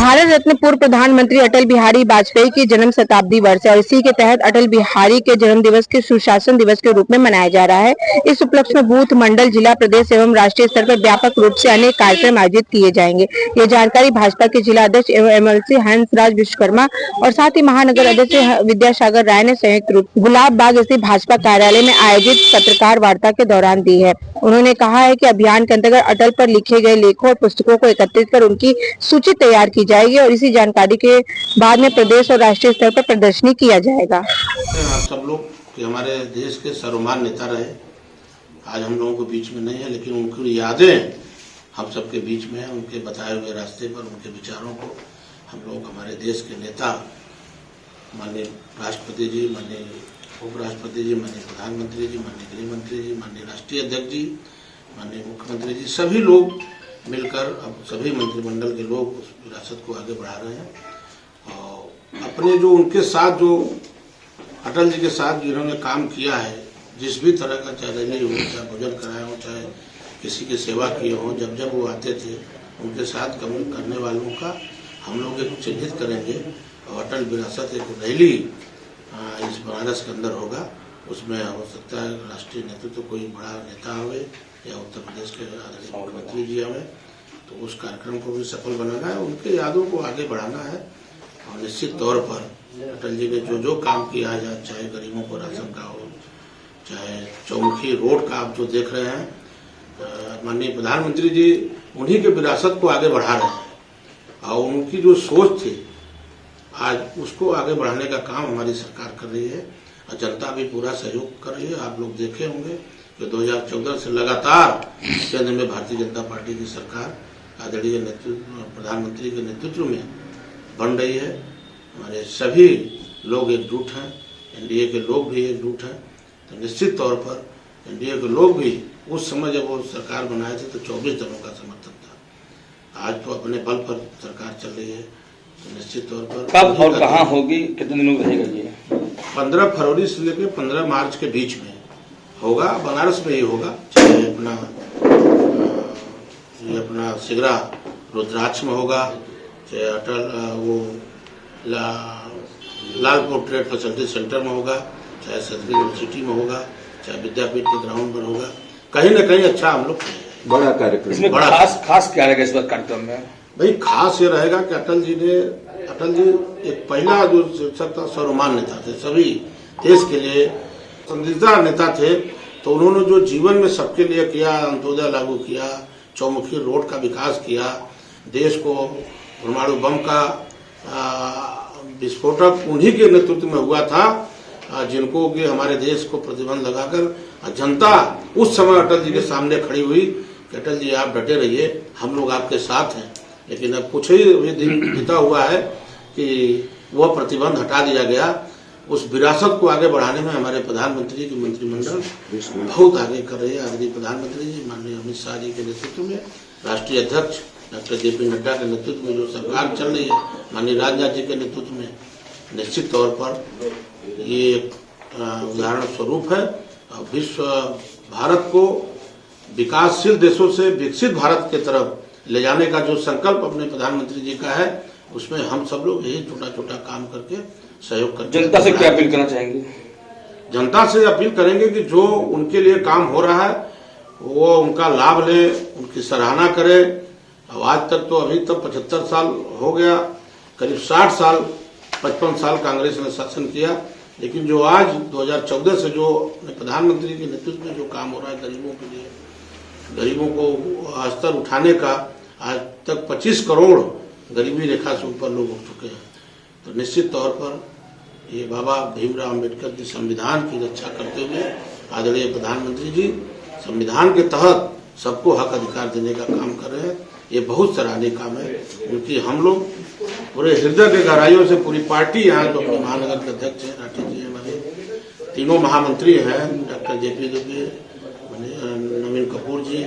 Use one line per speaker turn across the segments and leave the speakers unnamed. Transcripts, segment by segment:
भारत रत्न पूर्व प्रधानमंत्री अटल बिहारी वाजपेयी की जन्म शताब्दी वर्ष है और इसी के तहत अटल बिहारी के जन्म दिवस के सुशासन दिवस के रूप में मनाया जा रहा है। इस उपलक्ष्य में बूथ, मंडल, जिला, प्रदेश एवं राष्ट्रीय स्तर पर व्यापक रूप से अनेक कार्यक्रम आयोजित किए जाएंगे। ये जानकारी भाजपा के जिला अध्यक्ष एवं एमएलसी हंसराज विश्वकर्मा और साथ ही महानगर अध्यक्ष विद्यासागर राय ने संयुक्त रूप गुलाब बाग स्थित भाजपा कार्यालय में आयोजित पत्रकार वार्ता के दौरान दी है। उन्होंने कहा है कि अभियान के अंतर्गत अटल पर लिखे गए लेखों और पुस्तकों को एकत्रित कर उनकी सूची तैयार की जाएगी और इसी जानकारी के बाद में प्रदेश और राष्ट्रीय स्तर पर प्रदर्शनी किया जाएगा।
आप सब लोग कि हमारे देश के सर्वमान्य नेता रहे, आज हम लोगों के बीच में नहीं है, लेकिन उनकी यादें हम सबके बीच में है। उनके बताए हुए रास्ते पर उनके विचारों को हम लोग हमारे देश के नेता माननीय राष्ट्रपति जी, माननीय उपराष्ट्रपति जी, माननीय प्रधानमंत्री जी, माननीय गृह मंत्री जी, माननीय राष्ट्रीय अध्यक्ष जी, माननीय मुख्यमंत्री जी, सभी लोग मिलकर अब सभी मंत्रिमंडल के लोग उस विरासत को आगे बढ़ा रहे हैं और अपने जो उनके साथ जो अटल जी के साथ जिन्होंने काम किया है, जिस भी तरह का चाहे रैली हो, चाहे भोजन कराए हो, चाहे किसी की सेवा किए हो, जब जब वो आते थे उनके साथ करने वालों का हम लोग एक चिन्हित करेंगे और अटल विरासत एक रैली इस बनारस के अंदर होगा। उसमें हो सकता है राष्ट्रीय नेतृत्व कोई बड़ा नेता होवे या उत्तर प्रदेश के आदरणीय मुख्यमंत्री जी होवे, तो उस कार्यक्रम को भी सफल बनाना है, उनके यादों को आगे बढ़ाना है। और निश्चित तौर पर अटल जी ने जो जो काम किया है, चाहे गरीबों को राशन का हो, चाहे चौमुखी रोड का आप जो देख रहे हैं, माननीय प्रधानमंत्री जी उन्हीं के विरासत को आगे बढ़ा रहे हैं और उनकी जो सोच थी आज उसको आगे बढ़ाने का काम हमारी सरकार कर रही है और जनता भी पूरा सहयोग कर रही है। आप लोग देखे होंगे कि 2014 से लगातार केंद्र में भारतीय जनता पार्टी की सरकार आदरणीय प्रधानमंत्री के नेतृत्व में बन रही है। हमारे सभी लोग एकजुट हैं, एनडीए के लोग भी एकजुट हैं। तो निश्चित तौर पर एनडीए के लोग भी उस समय जब वो सरकार बनाए थे तो 24 दलों का समर्थन था। आज तो अपने बल पर सरकार चल रही है, तो निश्चित तौर पर
कब और कहाँ होगी, कितने दिनों रहेगा ये? 15
फरवरी से लेकर 15 मार्च के बीच में होगा, बनारस में ही होगा। चाहे अपना सिगरा रुद्राक्ष में होगा, चाहे अटल वो लाल पोर्ट्रेट फैसिलिटी सेंटर में होगा, चाहे संस्कृत यूनिवर्सिटी में होगा, चाहे विद्यापीठ के ग्राउंड पर होगा, कहीं न कहीं अच्छा हम लोग
बड़ा कार्यक्रम। इसमें खास क्या रहेगा इस बार कार्यक्रम में?
भाई खास ये रहेगा कि अटल जी एक पहला जो शीर्षक था सर्वमान्य नेता थे, सभी देश के लिए संदिग्ध नेता थे। तो उन्होंने जो जीवन में सबके लिए किया, अंत्योदय लागू किया, चौमुखी रोड का विकास किया, देश को परमाणु बम का विस्फोटक उन्हीं के नेतृत्व में हुआ था, जिनको कि हमारे देश को प्रतिबंध लगाकर जनता उस समय अटल जी के सामने खड़ी हुई कि अटल जी आप डटे रहिए, हम लोग आपके साथ हैं। लेकिन अब कुछ ही दिन बीता हुआ है कि वह प्रतिबंध हटा दिया गया। उस विरासत को आगे बढ़ाने में हमारे प्रधानमंत्री की मंत्रिमंडल बहुत आगे कर रही है। आदरणीय प्रधानमंत्री जी, माननीय अमित शाह जी के नेतृत्व में, राष्ट्रीय अध्यक्ष डॉक्टर जेपी नड्डा के नेतृत्व में जो सरकार चल रही है, माननीय राजनाथ जी के नेतृत्व में, निश्चित तौर पर ये एक उदाहरण स्वरूप है। विश्व भारत को विकासशील देशों से विकसित भारत की तरफ ले जाने का जो संकल्प अपने प्रधानमंत्री जी का है, उसमें हम सब लोग यही छोटा छोटा काम करके सहयोग करते हैं।
जनता से क्या अपील करना चाहेंगे?
जनता से अपील करेंगे कि जो उनके लिए काम हो रहा है वो उनका लाभ ले, उनकी सराहना करे। अब आज तक तो अभी तक 75 साल हो गया, करीब 60 साल 55 साल कांग्रेस ने शासन किया, लेकिन जो आज 2014 से जो प्रधानमंत्री के नेतृत्व में जो काम हो रहा है गरीबों के लिए, गरीबों को स्तर उठाने का, आज तक 25 करोड़ गरीबी रेखा से ऊपर लोग उठ चुके हैं। तो निश्चित तौर पर ये बाबा भीमराव अम्बेडकर की संविधान की रक्षा करते हुए आदरणीय प्रधानमंत्री जी संविधान के तहत सबको हक अधिकार देने का काम कर रहे हैं। ये बहुत सराहनीय काम है, क्योंकि हम लोग पूरे हृदय के गहराइयों से पूरी पार्टी यहाँ जो अपने महानगर के अध्यक्ष हैं राठी जी, हमारे तीनों महामंत्री हैं, डॉक्टर जेपी देवी, नवीन कपूर जी,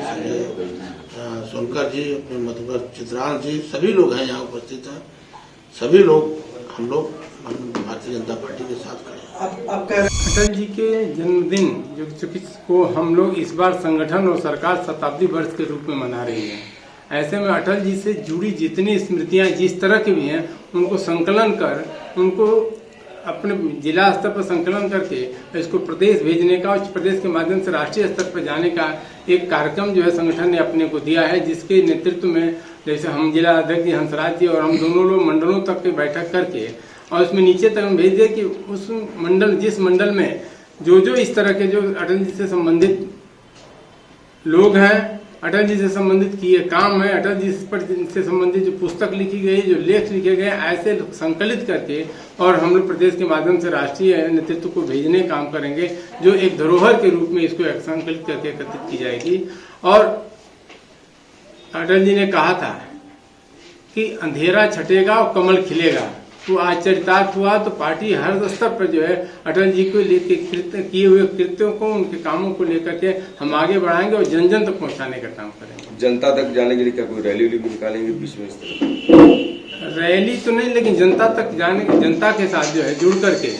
सोनकर जी, अपने मधुकर चित्रांश जी, सभी लोग हैं यहाँ उपस्थित हैं। सभी लोग हम लोग भारतीय जनता पार्टी के साथ खड़े हैं।
अटल जी के जन्मदिन जो को हम लोग इस बार संगठन और सरकार शताब्दी वर्ष के रूप में मना रही है, ऐसे में अटल जी से जुड़ी जितनी स्मृतियां जिस तरह की भी हैं उनको संकलन कर उनको अपने जिला स्तर पर संकलन करके इसको प्रदेश भेजने का और प्रदेश के माध्यम से राष्ट्रीय स्तर पर जाने का एक कार्यक्रम जो है संगठन ने अपने को दिया है, जिसके नेतृत्व में जैसे हम जिला अध्यक्ष जी हंसराज जी और हम दोनों लोग मंडलों तक की बैठक करके और उसमें नीचे तक हम भेज दिए कि उस मंडल जिस मंडल में जो इस तरह के जो अटल जी से संबंधित लोग हैं, अटल जी से संबंधित किए काम है, अटल जी पर से संबंधित जो पुस्तक लिखी गई, जो लेख लिखे गए, ऐसे संकलित करके और हम लोग प्रदेश के माध्यम से राष्ट्रीय नेतृत्व को भेजने काम करेंगे, जो एक धरोहर के रूप में इसको संकलित करके एकत्रित की जाएगी। और अटल जी ने कहा था कि अंधेरा छटेगा और कमल खिलेगा। तो आज चरितार्थ हुआ तो पार्टी हर स्तर पर जो है अटल जी को लेकर किए हुए कृत्यों को, उनके कामों को लेकर के हम आगे बढ़ाएंगे और जन जन तक पहुंचाने का काम करेंगे।
जनता तक जाने के लिए क्या कोई रैली भी निकालेंगे बीच में? इस तरह
रैली तो नहीं, लेकिन जनता तक जाने, जनता के साथ जो है जुड़ करके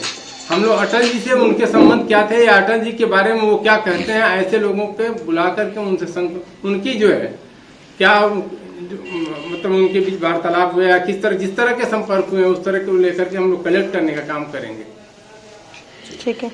हम लोग अटल जी से उनके संबंध क्या थे या अटल जी के बारे में वो क्या कहते हैं, ऐसे लोगों के बुला करके उनसे उनकी जो है क्या मतलब उनके बीच वार्तालाप हुआ या किस तरह जिस तरह के संपर्क हुए उस तरह के लेकर के हम लोग कलेक्ट करने का काम करेंगे।
ठीक है।